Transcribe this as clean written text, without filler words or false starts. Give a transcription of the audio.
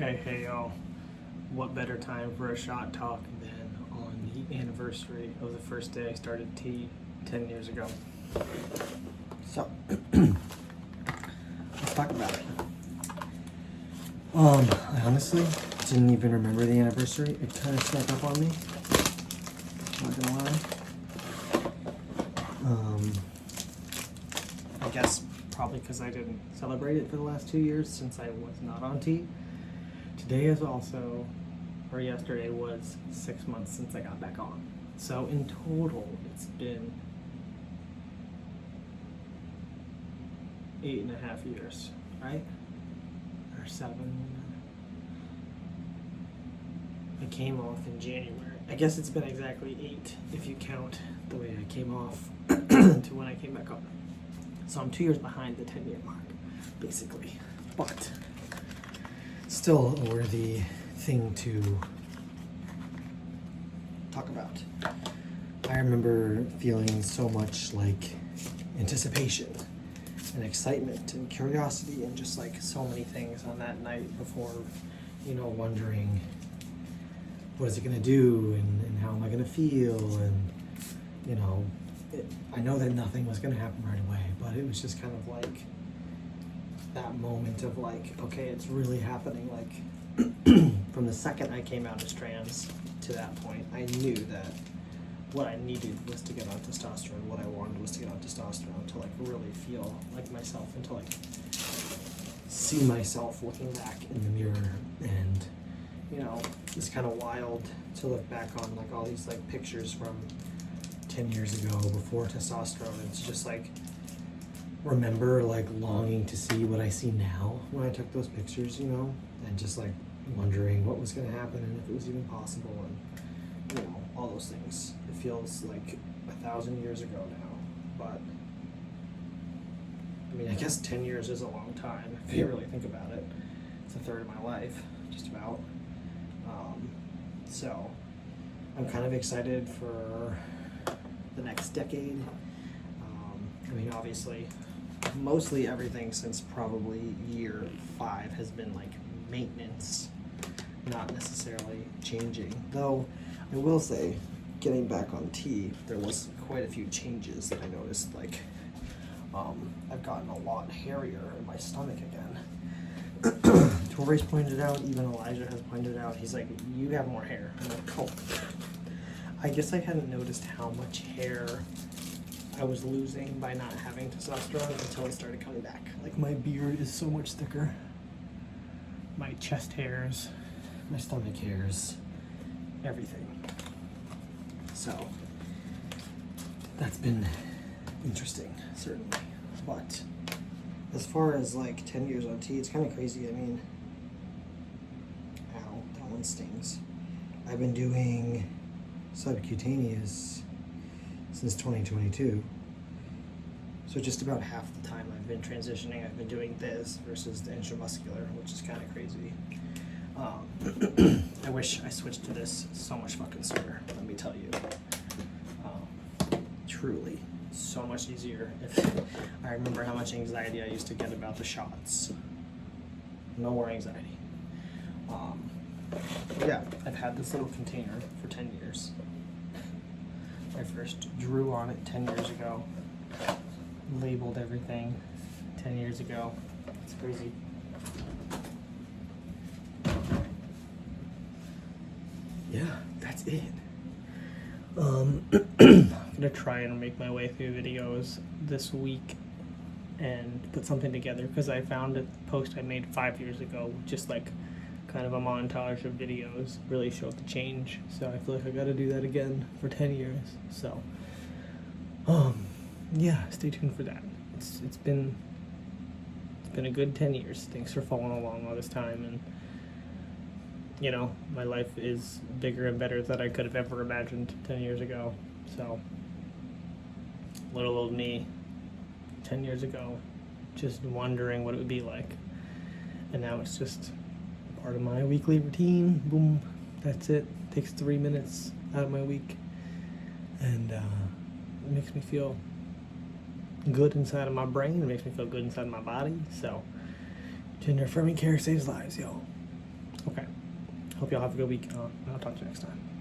Okay, hey y'all. What better time for a shot talk than on the anniversary of the first day I started tea 10 years ago? So, let's talk about it. I honestly didn't even remember the anniversary. It kind of snuck up on me. Not gonna lie. I guess probably because I didn't celebrate it for the last 2 years since I was not on tea. Today is also, or yesterday was 6 months since I got back on. So in total, it's been 8.5 years, right? Or 7. I came off in January. I guess it's been exactly 8 if you count the way I came off to when I came back on. So I'm 2 years behind the 10-year mark, basically. But still a worthy thing to talk about. I remember feeling so much like anticipation and excitement and curiosity and just like so many things on that night before, wondering what is it gonna do and how am I gonna feel and I know that nothing was gonna happen right away, but it was just kind of like that moment of like, okay, it's really happening. Like from the second I came out as trans to that point, I knew that what I needed was to get on testosterone. What I wanted was to get on testosterone to like really feel like myself and to like see myself looking back in the mirror. And it's kind of wild to look back on like all these like pictures from 10 years ago before testosterone. It's just like remember like longing to see what I see now when I took those pictures, and just like wondering what was going to happen and if it was even possible and all those things. It feels like 1,000 years ago now, but I mean, I guess 10 years is a long time if you really think about it. It's a third of my life, just about. So I'm kind of excited for the next decade. I mean, obviously, mostly everything since probably year 5 has been like maintenance, not necessarily changing. Though I will say, getting back on tea, there was quite a few changes that I noticed. Like, I've gotten a lot hairier in my stomach again. Tori's pointed out, even Elijah has pointed out, he's like, you have more hair. I'm like, oh. I guess I hadn't noticed how much hair I was losing by not having testosterone until it started coming back. Like, my beard is so much thicker. My chest hairs, my stomach hairs, everything. So, that's been interesting, certainly. But as far as like 10 years on tea, it's kind of crazy. I mean, ow, that one stings. I've been doing subcutaneous since 2022. So just about half the time I've been transitioning, I've been doing this versus the intramuscular, which is kind of crazy. I wish I switched to this so much fucking sooner, let me tell you. Truly, so much easier. I remember how much anxiety I used to get about the shots. No more anxiety. Yeah, I've had this little container for 10 years. I first drew on it 10 years ago. Labeled everything 10 years ago. It's crazy. Yeah, that's it. I'm gonna try and make my way through videos this week and put something together because I found a post I made 5 years ago, just like kind of a montage of videos, really showed the change. So I feel like I gotta do that again for 10 years. So, yeah, stay tuned for that. It's been a good 10 years. Thanks for following along all this time, and my life is bigger and better than I could have ever imagined 10 years ago. So, little old me 10 years ago, just wondering what it would be like. And now it's just part of my weekly routine. Boom, that's it. Takes 3 minutes out of my week. And it makes me feel good inside of my brain. It makes me feel good inside of my body. So, gender affirming care saves lives, yo. Okay. Hope y'all have a good week. I'll talk to you next time.